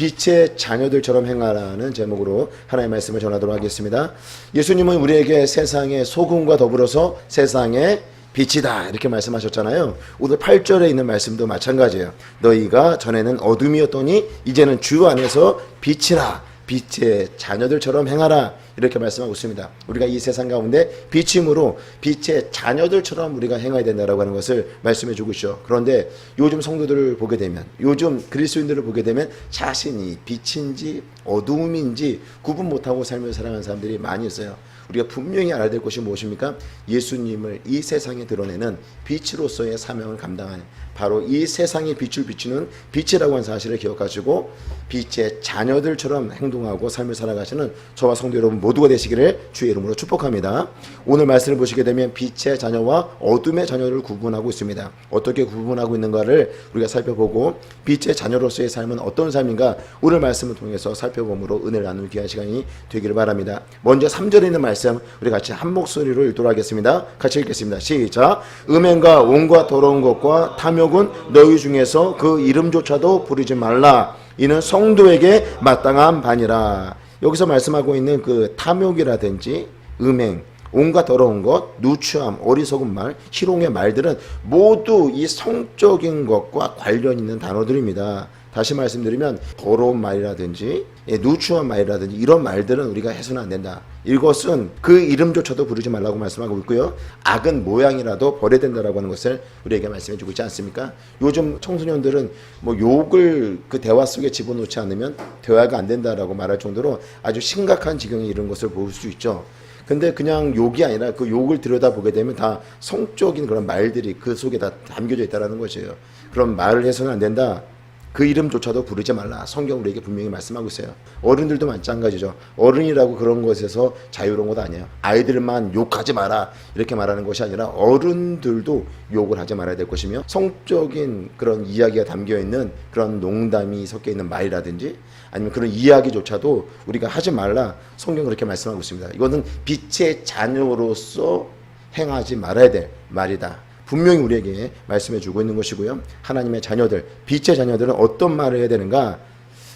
빛의 자녀들처럼 행하라는 제목으로 하나님의 말씀을 전하도록 하겠습니다. 예수님은 우리에게 세상의 소금과 더불어서 세상의 빛이다 이렇게 말씀하셨잖아요. 오늘 8절에 있는 말씀도 마찬가지예요. 너희가 전에는 어둠이었더니 이제는 주 안에서 빛이라, 빛의 자녀들처럼 행하라 이렇게 말씀하고 있습니다. 우리가 이 세상 가운데 빛임으로 빛의 자녀들처럼 우리가 행해야 된다라고 하는 것을 말씀해 주고 있죠. 그런데 요즘 성도들을 보게 되면, 요즘 그리스도인들을 보게 되면 자신이 빛인지 어두움인지 구분 못하고 삶을 살아가는 사람들이 많이 있어요. 우리가 분명히 알아야 될 것이 무엇입니까? 예수님을 이 세상에 드러내는 빛으로서의 사명을 감당하는, 바로 이 세상에 빛을 비추는 빛이라고 하는 사실을 기억하시고 빛의 자녀들처럼 행동하고 삶을 살아가시는 저와 성도 여러분 모두가 되시기를 주의 이름으로 축복합니다. 오늘 말씀을 보시게 되면 빛의 자녀와 어둠의 자녀를 구분하고 있습니다. 어떻게 구분하고 있는가를 우리가 살펴보고 빛의 자녀로서의 삶은 어떤 삶인가 오늘 말씀을 통해서 살펴봄으로 은혜를 나누는 귀한 시간이 되기를 바랍니다. 먼저 3절에 있는 말씀 우리 같이 한 목소리로 읽도록 하겠습니다. 같이 읽겠습니다. 시작. 음행과 온갖 더러운 것과 탐욕은 너희 중에서 그 이름조차도 부르지 말라. 이는 성도에게 마땅한 바니라. 여기서 말씀하고 있는 그 탐욕이라든지 음행, 온갖 더러운 것, 누추함, 어리석은 말, 희롱의 말들은 모두 이 성적인 것과 관련 있는 단어들입니다. 다시 말씀드리면 더러운 말이라든지 누추한 말이라든지 이런 말들은 우리가 해서는 안 된다. 이것은 그 이름조차도 부르지 말라고 말씀하고 있고요. 악은 모양이라도 버려야 된다라고 하는 것을 우리에게 말씀해 주고 있지 않습니까? 요즘 청소년들은 뭐 욕을 그 대화 속에 집어넣지 않으면 대화가 안 된다라고 말할 정도로 아주 심각한 지경에 이른 것을 볼 수 있죠. 근데 그냥 욕이 아니라 그 욕을 들여다보게 되면 다 성적인 그런 말들이 그 속에 다 담겨져 있다는 것이에요. 그런 말을 해서는 안 된다. 그 이름조차도 부르지 말라. 성경 우리에게 분명히 말씀하고 있어요. 어른들도 마찬가지죠. 어른이라고 그런 것에서 자유로운 것 아니에요. 아이들만 욕하지 마라 이렇게 말하는 것이 아니라 어른들도 욕을 하지 말아야 될 것이며, 성적인 그런 이야기가 담겨있는 그런 농담이 섞여있는 말이라든지 아니면 그런 이야기조차도 우리가 하지 말라. 성경 그렇게 말씀하고 있습니다. 이거는 빛의 자녀로서 행하지 말아야 될 말이다. 분명히 우리에게 말씀해 주고 있는 것이고요. 하나님의 자녀들, 빛의 자녀들은 어떤 말을 해야 되는가?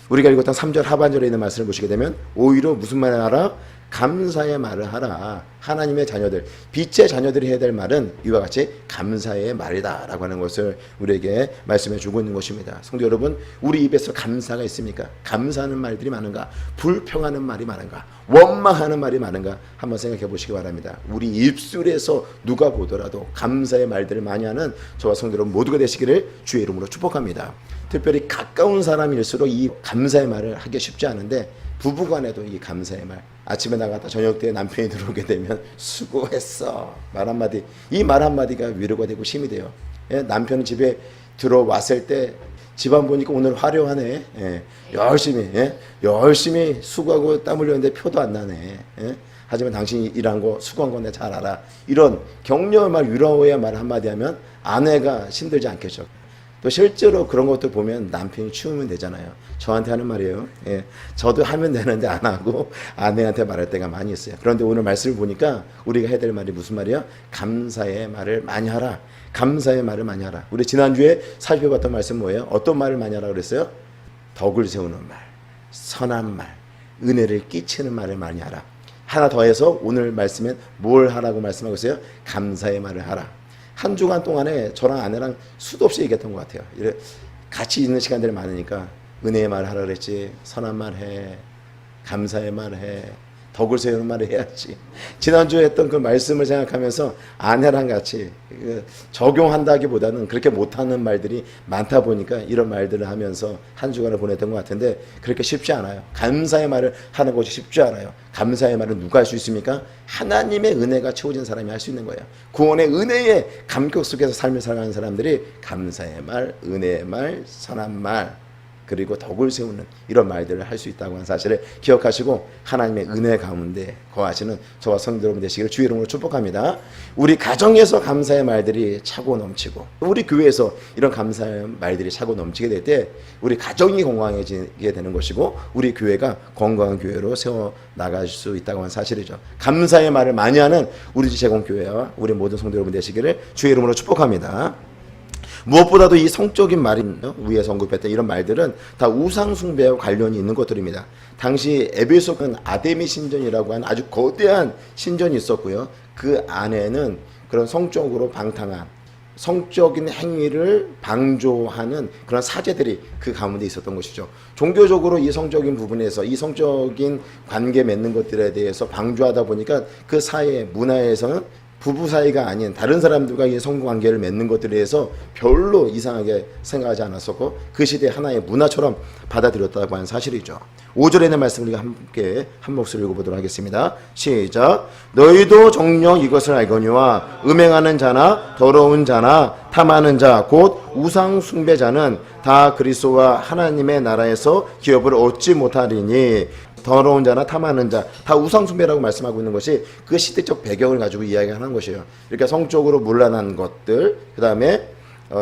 우리가 읽었던 3절 하반절에 있는 말씀을 보시게 되면 오히려 무슨 말을 하라? 감사의 말을 하라. 하나님의 자녀들, 빛의 자녀들이 해야 될 말은 이와 같이 감사의 말이다 라고 하는 것을 우리에게 말씀해 주고 있는 것입니다. 성도 여러분, 우리 입에서 감사가 있습니까? 감사하는 말들이 많은가? 불평하는 말이 많은가? 원망하는 말이 많은가? 한번 생각해 보시기 바랍니다. 우리 입술에서 누가 보더라도 감사의 말들을 많이 하는 저와 성도 여러분 모두가 되시기를 주의 이름으로 축복합니다. 특별히 가까운 사람일수록 이 감사의 말을 하기 쉽지 않은데, 부부간에도 이 감사의 말, 아침에 나갔다 저녁 때 남편이 들어오게 되면 수고했어 말 한마디, 이 말 한마디가 위로가 되고 힘이 돼요. 예? 남편이 집에 들어왔을 때 집안 보니까 오늘 화려하네. 예? 열심히 수고하고 땀 흘렸는데 표도 안 나네. 예? 하지만 당신이 일한 거 수고한 건 내가 잘 알아. 이런 격려의 말, 위로의 말 한마디 하면 아내가 힘들지 않겠죠. 또 실제로 그런 것들 보면 남편이 치우면 되잖아요. 저한테 하는 말이에요. 예, 저도 하면 되는데 안 하고 아내한테 말할 때가 많이 있어요. 그런데 오늘 말씀을 보니까 우리가 해야 될 말이 무슨 말이야? 감사의 말을 많이 하라. 감사의 말을 많이 하라. 우리 지난주에 살펴봤던 말씀 뭐예요? 어떤 말을 많이 하라 그랬어요? 덕을 세우는 말, 선한 말, 은혜를 끼치는 말을 많이 하라. 하나 더해서 오늘 말씀엔 뭘 하라고 말씀하고 있어요? 감사의 말을 하라. 한 주간 동안에 저랑 아내랑 수도 없이 얘기했던 것 같아요. 같이 있는 시간들이 많으니까 은혜의 말 하라 그랬지, 선한 말 해, 감사의 말 해, 덕을 세우는 말을 해야지. 지난주에 했던 그 말씀을 생각하면서 아내랑 같이 적용한다기보다는 그렇게 못하는 말들이 많다 보니까 이런 말들을 하면서 한 주간을 보냈던 것 같은데, 그렇게 쉽지 않아요. 감사의 말을 하는 것이 쉽지 않아요. 감사의 말은 누가 할 수 있습니까? 하나님의 은혜가 채워진 사람이 할 수 있는 거예요. 구원의 은혜의 감격 속에서 삶을 살아가는 사람들이 감사의 말, 은혜의 말, 선한 말, 그리고 덕을 세우는 이런 말들을 할 수 있다고 하는 사실을 기억하시고 하나님의 은혜 가운데 거하시는 저와 성도 여러분 되시기를 주의 이름으로 축복합니다. 우리 가정에서 감사의 말들이 차고 넘치고, 우리 교회에서 이런 감사의 말들이 차고 넘치게 될 때 우리 가정이 건강해지게 되는 것이고, 우리 교회가 건강한 교회로 세워 나갈 수 있다고 하는 사실이죠. 감사의 말을 많이 하는 우리 제공교회와 우리 모든 성도 여러분 되시기를 주의 이름으로 축복합니다. 무엇보다도 이 성적인 말인 위에서 언급했던 이런 말들은 다 우상 숭배와 관련이 있는 것들입니다. 당시 에베소는 아데미 신전이라고 하는 아주 거대한 신전이 있었고요. 그 안에는 그런 성적으로 방탕한 성적인 행위를 방조하는 그런 사제들이 그 가운데 있었던 것이죠. 종교적으로 이 성적인 부분에서 이 성적인 관계 맺는 것들에 대해서 방조하다 보니까 그 사회 문화에서는 부부 사이가 아닌 다른 사람들과 이 성관계를 맺는 것들에 대해서 별로 이상하게 생각하지 않았었고 그 시대 하나의 문화처럼 받아들였다고 하는 사실이죠. 5절에 있는 말씀을 우리가 함께 한 몫을 읽어보도록 하겠습니다. 시작. 너희도 정녕 이것을 알거니와 음행하는 자나 더러운 자나 탐하는 자 곧 우상 숭배자는 다 그리스도와 하나님의 나라에서 기업을 얻지 못하리니 더러운 자나 탐하는 자 다 우상숭배라고 말씀하고 있는 것이 그 시대적 배경을 가지고 이야기하는 것이에요. 그러니까 성적으로 문란한 것들, 그 다음에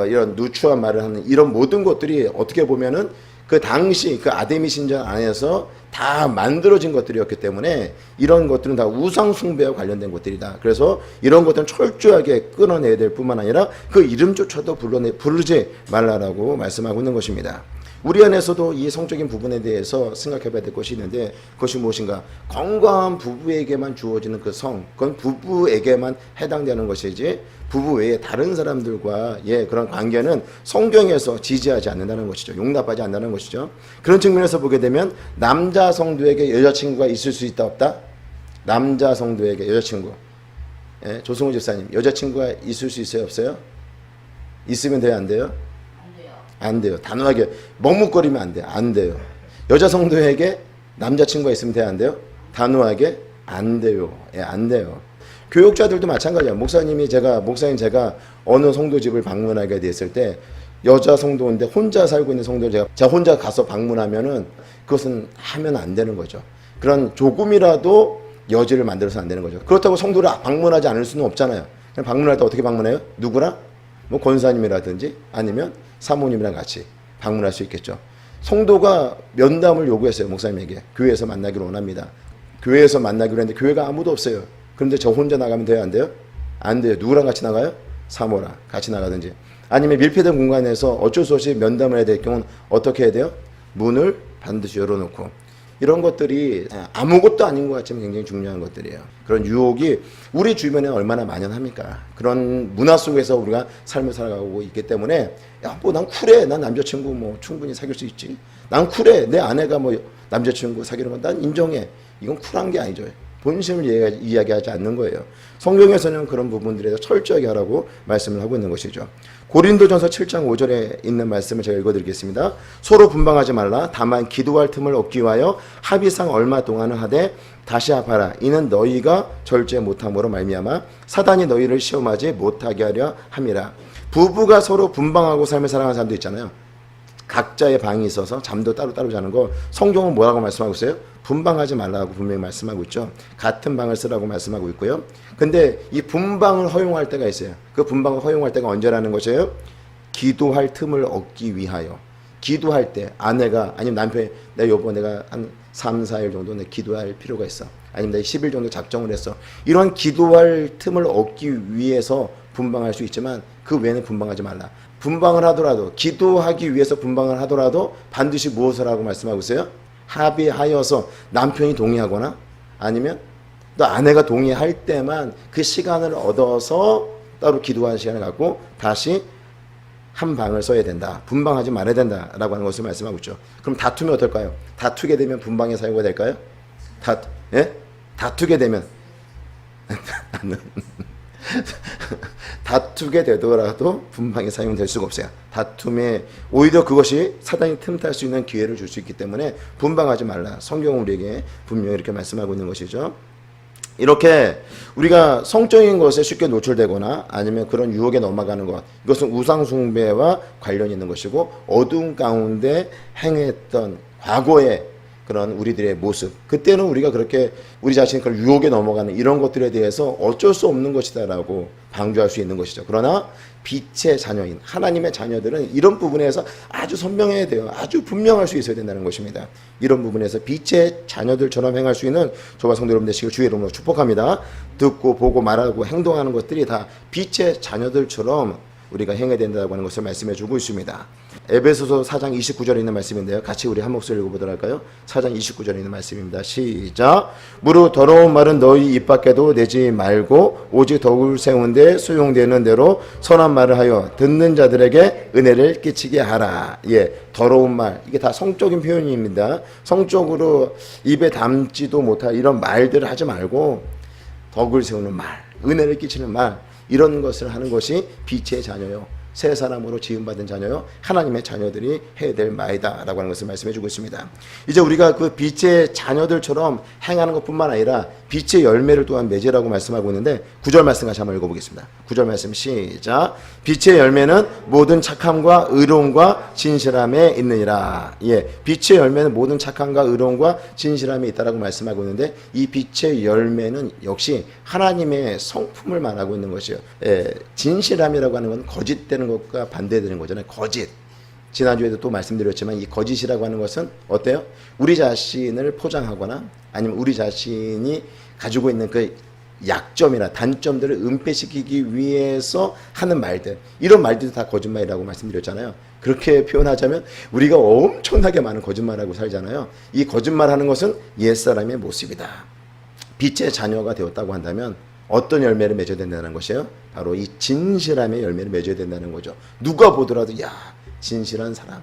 이런 누추한 말을 하는 이런 모든 것들이 어떻게 보면은 그 당시 그 아데미 신전 안에서 다 만들어진 것들이었기 때문에 이런 것들은 다 우상숭배와 관련된 것들이다. 그래서 이런 것들은 철저하게 끊어내야 될 뿐만 아니라 그 이름조차도 부르지 말라라고 말씀하고 있는 것입니다. 우리 안에서도 이 성적인 부분에 대해서 생각해 봐야 될 것이 있는데 그것이 무엇인가? 건강한 부부에게만 주어지는 그 성, 그건 부부에게만 해당되는 것이지 부부 외에 다른 사람들과의 그런 관계는 성경에서 지지하지 않는다는 것이죠. 용납하지 않는다는 것이죠. 그런 측면에서 보게 되면 남자 성도에게 여자친구가 있을 수 있다 없다? 남자 성도에게 여자친구. 예, 조승우 집사님, 여자친구가 있을 수 있어요 없어요? 있으면 돼요 안 돼요? 안 돼요. 단호하게 머뭇거리면 안 돼요. 안 돼요. 여자 성도에게 남자친구가 있으면 돼요 안 돼요? 단호하게 안 돼요. 예, 안 돼요. 교육자들도 마찬가지예요. 목사님 제가 어느 성도 집을 방문하게 됐을 때 여자 성도인데 혼자 살고 있는 성도를 제가 혼자 가서 방문하면은 그것은 하면 안 되는 거죠. 그런 조금이라도 여지를 만들어서 안 되는 거죠. 그렇다고 성도를 방문하지 않을 수는 없잖아요. 그냥 방문할 때 어떻게 방문해요? 누구랑? 뭐 권사님이라든지 아니면 사모님이랑 같이 방문할 수 있겠죠. 성도가 면담을 요구했어요. 목사님에게. 교회에서 만나기를 원합니다. 교회에서 만나기로 했는데 교회가 아무도 없어요. 그런데 저 혼자 나가면 돼요? 안 돼요? 안 돼요. 누구랑 같이 나가요? 사모랑 같이 나가든지. 아니면 밀폐된 공간에서 어쩔 수 없이 면담을 해야 될 경우는 어떻게 해야 돼요? 문을 반드시 열어놓고. 이런 것들이 아무것도 아닌 것 같지만 굉장히 중요한 것들이에요. 그런 유혹이 우리 주변에 얼마나 만연합니까? 그런 문화 속에서 우리가 삶을 살아가고 있기 때문에 야, 뭐 난 쿨해. 난 남자친구 뭐 충분히 사귈 수 있지. 난 쿨해. 내 아내가 뭐 남자친구 사귀는 건 난 인정해. 이건 쿨한 게 아니죠. 본심을 이야기하지 않는 거예요. 성경에서는 그런 부분들에 대해서 철저하게 하라고 말씀을 하고 있는 것이죠. 고린도전서 7장 5절에 있는 말씀을 제가 읽어드리겠습니다. 서로 분방하지 말라. 다만 기도할 틈을 얻기 위하여 합의상 얼마 동안은 하되 다시 합하라. 이는 너희가 절제 못함으로 말미암아 사단이 너희를 시험하지 못하게 하려 함이라. 부부가 서로 분방하고 삶을 살아가는 사람도 있잖아요. 각자의 방이 있어서 잠도 따로따로 자는 거 성경은 뭐라고 말씀하고 있어요? 분방하지 말라고 분명히 말씀하고 있죠. 같은 방을 쓰라고 말씀하고 있고요. 근데 이 분방을 허용할 때가 있어요. 그 분방을 허용할 때가 언제라는 것이에요? 기도할 틈을 얻기 위하여. 기도할 때 아내가 아니면 남편이 내가 한 3, 4일 정도 내 기도할 필요가 있어. 아니면 내가 10일 정도 작정을 했어. 이러한 기도할 틈을 얻기 위해서 분방할 수 있지만 그 외에는 분방하지 말라. 분방을 하더라도 기도하기 위해서 분방을 하더라도 반드시 무엇을 하고 말씀하고 있어요? 합의하여서 남편이 동의하거나 아니면 또 아내가 동의할 때만 그 시간을 얻어서 따로 기도하는 시간을 갖고 다시 한 방을 써야 된다. 분방하지 말아야 된다라고 하는 것을 말씀하고 있죠. 그럼 다투면 어떨까요? 다투게 되면 분방의 사유가 될까요? 다투게 되면 다투게 되더라도 분방의 사용이 될 수가 없어요. 다툼에 오히려 그것이 사단이 틈탈 수 있는 기회를 줄 수 있기 때문에 분방하지 말라. 성경은 우리에게 분명히 이렇게 말씀하고 있는 것이죠. 이렇게 우리가 성적인 것에 쉽게 노출되거나 아니면 그런 유혹에 넘어가는 것, 이것은 우상숭배와 관련이 있는 것이고 어두운 가운데 행했던 과거의 그런 우리들의 모습, 그때는 우리가 그렇게 우리 자신이 그런 유혹에 넘어가는 이런 것들에 대해서 어쩔 수 없는 것이다라고 방조할 수 있는 것이죠. 그러나 빛의 자녀인 하나님의 자녀들은 이런 부분에서 아주 선명해야 돼요. 아주 분명할 수 있어야 된다는 것입니다. 이런 부분에서 빛의 자녀들처럼 행할 수 있는 저와 성도 여러분 되시길 주의 이름으로 축복합니다. 듣고 보고 말하고 행동하는 것들이 다 빛의 자녀들처럼 우리가 행해야 된다고 하는 것을 말씀해 주고 있습니다. 에베소서 4장 29절에 있는 말씀인데요. 같이 우리 한 목소리 읽어보도록 할까요? 4장 29절에 있는 말씀입니다. 시작. 무릇 더러운 말은 너희 입 밖에도 내지 말고 오직 덕을 세운 데 수용되는 대로 선한 말을 하여 듣는 자들에게 은혜를 끼치게 하라. 예, 더러운 말, 이게 다 성적인 표현입니다. 성적으로 입에 담지도 못할 이런 말들을 하지 말고 덕을 세우는 말, 은혜를 끼치는 말, 이런 것을 하는 것이 빛의 자녀요, 새 사람으로 지음받은 자녀요, 하나님의 자녀들이 해야 될 말이다라고 하는 것을 말씀해 주고 있습니다. 이제 우리가 그 빛의 자녀들처럼 행하는 것뿐만 아니라 빛의 열매를 또한 맺으라고 말씀하고 있는데 9절 말씀 같이 한번 읽어보겠습니다. 9절 말씀 시작. 빛의 열매는 모든 착함과 의로움과 진실함에 있느니라. 예, 빛의 열매는 모든 착함과 의로움과 진실함에 있다라고 말씀하고 있는데 이 빛의 열매는 역시 하나님의 성품을 말하고 있는 것이요. 예, 진실함이라고 하는 건 거짓되는 것과 반대되는 거잖아요. 거짓. 지난주에도 또 말씀드렸지만 이 거짓이라고 하는 것은 어때요? 우리 자신을 포장하거나 아니면 우리 자신이 가지고 있는 그 약점이나 단점들을 은폐시키기 위해서 하는 말들, 이런 말들이 다 거짓말이라고 말씀드렸잖아요. 그렇게 표현하자면 우리가 엄청나게 많은 거짓말하고 살잖아요. 이 거짓말하는 것은 옛사람의 모습이다. 빛의 자녀가 되었다고 한다면 어떤 열매를 맺어야 된다는 것이에요? 바로 이 진실함의 열매를 맺어야 된다는 거죠. 누가 보더라도 야, 진실한 사람.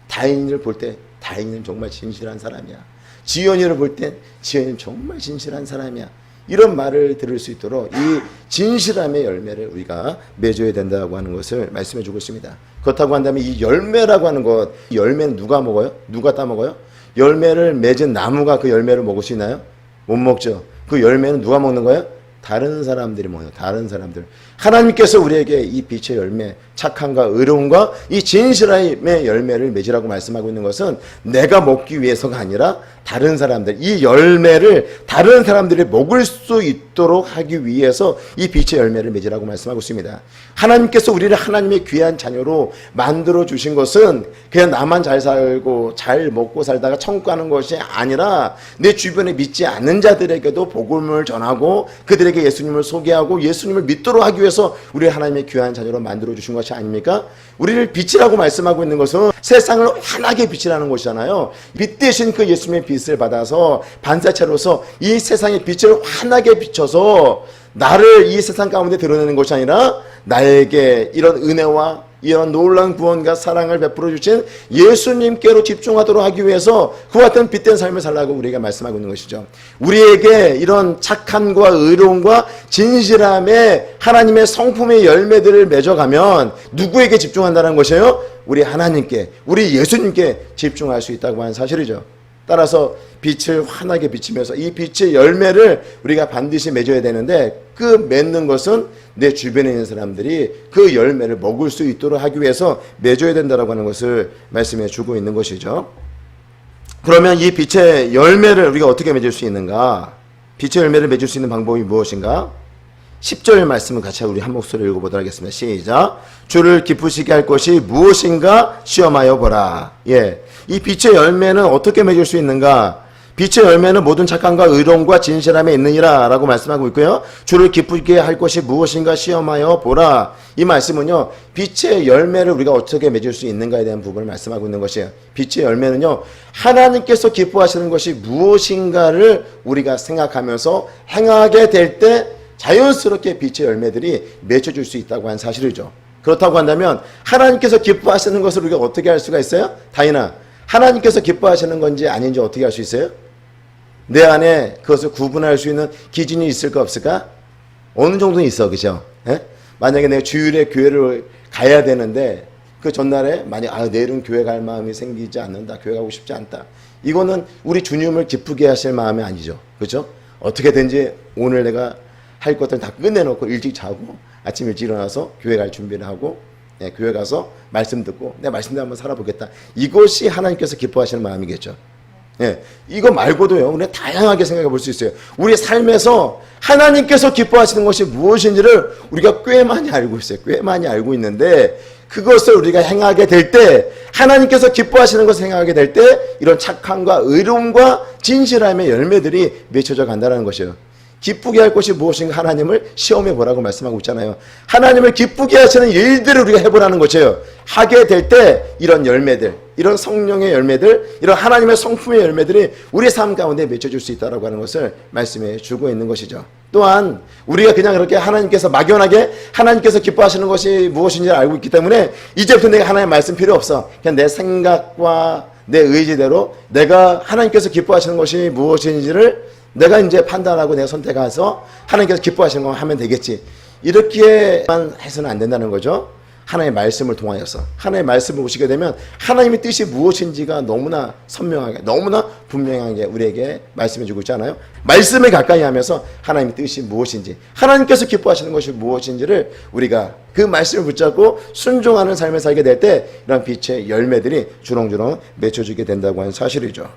다인을 볼 때 다인은 정말 진실한 사람이야. 지연이를 볼 때 지연이는 정말 진실한 사람이야. 이런 말을 들을 수 있도록 이 진실함의 열매를 우리가 맺어야 된다고 하는 것을 말씀해 주고 있습니다. 그렇다고 한다면 이 열매라고 하는 것, 이 열매는 누가 먹어요? 누가 따먹어요? 열매를 맺은 나무가 그 열매를 먹을 수 있나요? 못 먹죠. 그 열매는 누가 먹는 거예요? 다른 사람들이 먹어요. 다른 사람들. 하나님께서 우리에게 이 빛의 열매, 착함과 의로움과 이 진실함의 열매를 맺으라고 말씀하고 있는 것은 내가 먹기 위해서가 아니라 다른 사람들, 이 열매를 다른 사람들이 먹을 수 있도록 하기 위해서 이 빛의 열매를 맺으라고 말씀하고 있습니다. 하나님께서 우리를 하나님의 귀한 자녀로 만들어 주신 것은 그냥 나만 잘 살고 잘 먹고 살다가 천국 가는 것이 아니라 내 주변에 믿지 않는 자들에게도 복음을 전하고 그들에게 예수님을 소개하고 예수님을 믿도록 하기 위해서 우리 하나님의 귀한 자녀로 만들어 주신 것이 아닙니까? 우리를 빛이라고 말씀하고 있는 것은 세상을 환하게 빛이라는 것이잖아요. 빛 대신 그 예수님의 빛을 받아서 반사체로서 이 세상의 빛을 환하게 비춰서 나를 이 세상 가운데 드러내는 것이 아니라 나에게 이런 은혜와 이런 놀라운 구원과 사랑을 베풀어 주신 예수님께로 집중하도록 하기 위해서 그와 같은 빛된 삶을 살라고 우리가 말씀하고 있는 것이죠. 우리에게 이런 착함과 의로움과 진실함의 하나님의 성품의 열매들을 맺어가면 누구에게 집중한다는 것이에요? 우리 하나님께, 우리 예수님께 집중할 수 있다고 하는 사실이죠. 따라서 빛을 환하게 비치면서 이 빛의 열매를 우리가 반드시 맺어야 되는데 그 맺는 것은 내 주변에 있는 사람들이 그 열매를 먹을 수 있도록 하기 위해서 맺어야 된다고 하는 것을 말씀해 주고 있는 것이죠. 그러면 이 빛의 열매를 우리가 어떻게 맺을 수 있는가? 빛의 열매를 맺을 수 있는 방법이 무엇인가? 10절 말씀을 같이 우리 한 목소리 읽어보도록 하겠습니다. 시작. 주를 기쁘시게 할 것이 무엇인가 시험하여 보라. 예, 이 빛의 열매는 어떻게 맺을 수 있는가? 빛의 열매는 모든 착함과 의로움과 진실함에 있느니라 라고 말씀하고 있고요. 주를 기쁘게 할 것이 무엇인가 시험하여 보라. 이 말씀은요, 빛의 열매를 우리가 어떻게 맺을 수 있는가에 대한 부분을 말씀하고 있는 것이에요. 빛의 열매는요, 하나님께서 기뻐하시는 것이 무엇인가를 우리가 생각하면서 행하게 될 때 자연스럽게 빛의 열매들이 맺혀질 수 있다고 하는 사실이죠. 그렇다고 한다면 하나님께서 기뻐하시는 것을 우리가 어떻게 할 수가 있어요? 다인아, 하나님께서 기뻐하시는 건지 아닌지 어떻게 할 수 있어요? 내 안에 그것을 구분할 수 있는 기준이 있을까 없을까? 어느 정도는 있어, 그죠? 예? 만약에 내가 주일에 교회를 가야 되는데 그 전날에 만약 내일은 교회 갈 마음이 생기지 않는다, 교회 가고 싶지 않다, 이거는 우리 주님을 기쁘게 하실 마음이 아니죠, 그렇죠? 어떻게든지 오늘 내가 할 것들 다 끝내놓고 일찍 자고 아침 일찍 일어나서 교회 갈 준비를 하고 교회 가서 말씀 듣고 내 말씀대로 한번 살아보겠다, 이것이 하나님께서 기뻐하시는 마음이겠죠. 이거 말고도요, 우리가 다양하게 생각해 볼 수 있어요. 우리 삶에서 하나님께서 기뻐하시는 것이 무엇인지를 우리가 꽤 많이 알고 있어요. 꽤 많이 알고 있는데 그것을 우리가 행하게 될 때, 하나님께서 기뻐하시는 것을 행하게 될 때 이런 착함과 의로움과 진실함의 열매들이 맺혀져 간다는 것이에요. 기쁘게 할 것이 무엇인가 하나님을 시험해 보라고 말씀하고 있잖아요. 하나님을 기쁘게 하시는 일들을 우리가 해보라는 것이에요. 하게 될 때 이런 열매들, 이런 성령의 열매들, 이런 하나님의 성품의 열매들이 우리 삶 가운데 맺혀질 수 있다고 하는 것을 말씀해 주고 있는 것이죠. 또한 우리가 그냥 그렇게 하나님께서 막연하게 하나님께서 기뻐하시는 것이 무엇인지 알고 있기 때문에 이제부터 내가 하나님의 말씀 필요 없어. 그냥 내 생각과 내 의지대로 내가 하나님께서 기뻐하시는 것이 무엇인지를 내가 이제 판단하고 내가 선택해서 하나님께서 기뻐하시는 거 하면 되겠지. 이렇게만 해서는 안 된다는 거죠. 하나님의 말씀을 통하여서 하나님의 말씀을 보시게 되면 하나님의 뜻이 무엇인지가 너무나 선명하게, 너무나 분명하게 우리에게 말씀해 주고 있잖아요. 말씀을 가까이 하면서 하나님의 뜻이 무엇인지, 하나님께서 기뻐하시는 것이 무엇인지를 우리가 그 말씀을 붙잡고 순종하는 삶을 살게 될 때 이런 빛의 열매들이 주렁주렁 맺혀지게 된다고 하는 사실이죠.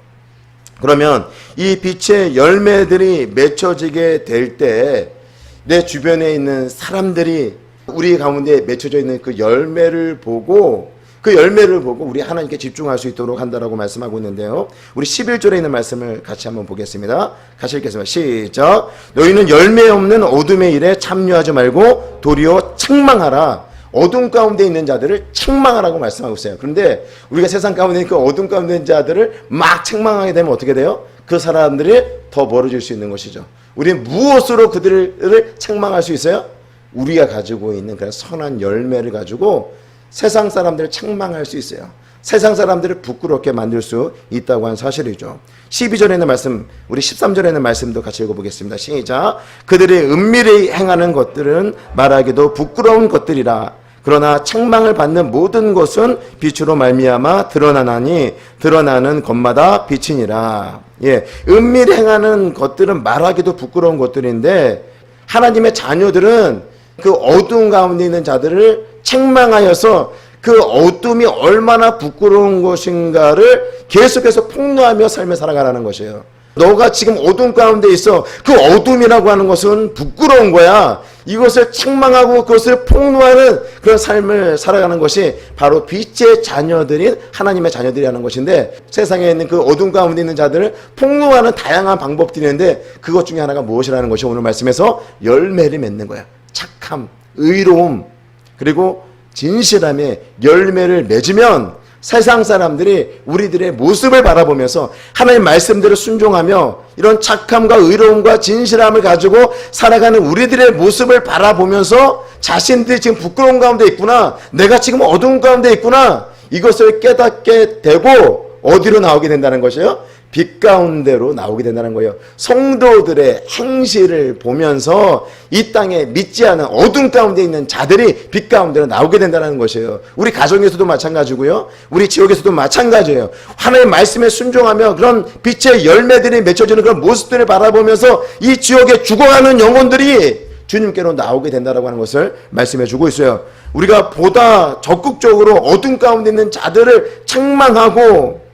그러면 이 빛의 열매들이 맺혀지게 될 때 내 주변에 있는 사람들이 우리 가운데 맺혀져 있는 그 열매를 보고 우리 하나님께 집중할 수 있도록 한다라고 말씀하고 있는데요. 우리 11절에 있는 말씀을 같이 한번 보겠습니다. 같이 읽겠습니다. 시작. 너희는 열매 없는 어둠의 일에 참여하지 말고 도리어 책망하라. 어둠 가운데 있는 자들을 책망하라고 말씀하고 있어요. 그런데 우리가 세상 가운데 있는 그 어둠 가운데 있는 자들을 막 책망하게 되면 어떻게 돼요? 그 사람들이 더 멀어질 수 있는 것이죠. 우리는 무엇으로 그들을 책망할 수 있어요? 우리가 가지고 있는 그런 선한 열매를 가지고 세상 사람들을 책망할 수 있어요. 세상 사람들을 부끄럽게 만들 수 있다고 하는 사실이죠. 12절에 있는 말씀, 우리 13절에 있는 말씀도 같이 읽어보겠습니다. 시작. 그들의 은밀히 행하는 것들은 말하기도 부끄러운 것들이라. 그러나 책망을 받는 모든 것은 빛으로 말미암아 드러나나니 드러나는 것마다 빛이니라. 예, 은밀히 행하는 것들은 말하기도 부끄러운 것들인데 하나님의 자녀들은 그 어두운 가운데 있는 자들을 책망하여서 그 어둠이 얼마나 부끄러운 것인가를 계속해서 폭로하며 삶을 살아가라는 것이에요. 너가 지금 어둠 가운데 있어. 그 어둠이라고 하는 것은 부끄러운 거야. 이것을 책망하고 그것을 폭로하는 그런 삶을 살아가는 것이 바로 빛의 자녀들인 하나님의 자녀들이라는 것인데, 세상에 있는 그 어둠 가운데 있는 자들을 폭로하는 다양한 방법들이 있는데 그것 중에 하나가 무엇이라는 것이 오늘 말씀에서 열매를 맺는 거야. 착함, 의로움, 그리고 진실함의 열매를 맺으면 세상 사람들이 우리들의 모습을 바라보면서 하나님의 말씀대로 순종하며 이런 착함과 의로움과 진실함을 가지고 살아가는 우리들의 모습을 바라보면서 자신들이 지금 부끄러운 가운데 있구나, 내가 지금 어두운 가운데 있구나, 이것을 깨닫게 되고 어디로 나오게 된다는 것이에요? 빛 가운데로 나오게 된다는 거예요. 성도들의 행실을 보면서 이 땅에 믿지 않은 어둠 가운데 있는 자들이 빛 가운데로 나오게 된다는 것이에요. 우리 가정에서도 마찬가지고요. 우리 지역에서도 마찬가지예요. 하나님의 말씀에 순종하며 그런 빛의 열매들이 맺혀지는 그런 모습들을 바라보면서 이 지역에 죽어가는 영혼들이 주님께로 나오게 된다고 하는 것을 말씀해 주고 있어요. 우리가 보다 적극적으로 어둠 가운데 있는 자들을 책망하고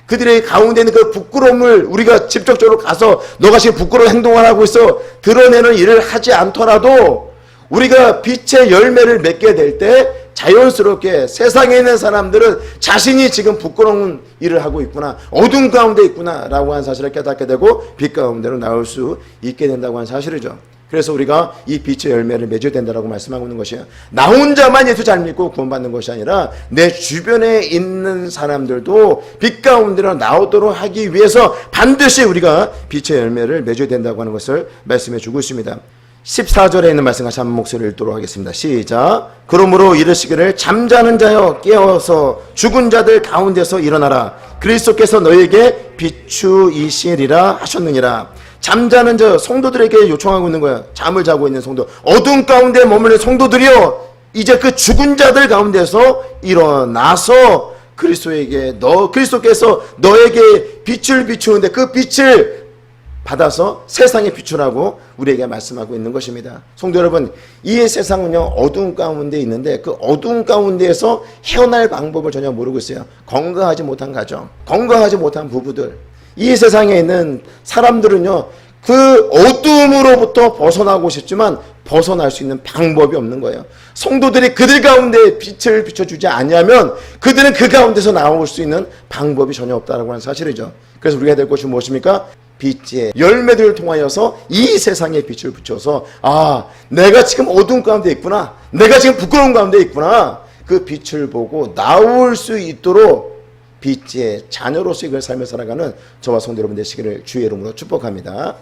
그들의 가운데 있는 그 부끄러움을 우리가 직접적으로 가서 너가 지금 부끄러운 행동을 하고 있어 드러내는 일을 하지 않더라도 우리가 빛의 열매를 맺게 될 때 자연스럽게 세상에 있는 사람들은 자신이 지금 부끄러운 일을 하고 있구나, 어둠 가운데 있구나 라고 하는 사실을 깨닫게 되고 빛 가운데로 나올 수 있게 된다고 하는 사실이죠. 그래서 우리가 이 빛의 열매를 맺어야 된다고 말씀하고 있는 것이에요. 나 혼자만 예수 잘 믿고 구원받는 것이 아니라 내 주변에 있는 사람들도 빛 가운데로 나오도록 하기 위해서 반드시 우리가 빛의 열매를 맺어야 된다고 하는 것을 말씀해 주고 있습니다. 14절에 있는 말씀 같이 한번 목소리를 읽도록 하겠습니다. 시작. 그러므로 이르시기를 잠자는 자여 깨어서 죽은 자들 가운데서 일어나라. 그리스도께서 너에게 비추이시리라 하셨느니라. 잠자는 자, 성도들에게 요청하고 있는 거야. 잠을 자고 있는 성도, 어둠 가운데 머무는 성도들이여, 이제 그 죽은 자들 가운데서 일어나서 그리스도께서 너에게 빛을 비추는데 그 빛을 받아서 세상에 비추라고 우리에게 말씀하고 있는 것입니다. 성도 여러분, 이 세상은요 어둠 가운데 있는데 그 어둠 가운데에서 헤어날 방법을 전혀 모르고 있어요. 건강하지 못한 가정, 건강하지 못한 부부들, 이 세상에 있는 사람들은요 그 어둠으로부터 벗어나고 싶지만 벗어날 수 있는 방법이 없는 거예요. 성도들이 그들 가운데 빛을 비춰주지 않으면 그들은 그 가운데서 나올 수 있는 방법이 전혀 없다라고 하는 사실이죠. 그래서 우리가 해야 될 것이 무엇입니까? 빛의 열매들을 통하여서 이 세상에 빛을 비춰서 아, 내가 지금 어두운 가운데 있구나, 내가 지금 부끄러운 가운데 있구나, 그 빛을 보고 나올 수 있도록 빛의 자녀로서 이걸 삶을 살아가는 저와 성도 여러분 되시기를 주의 이름으로 축복합니다.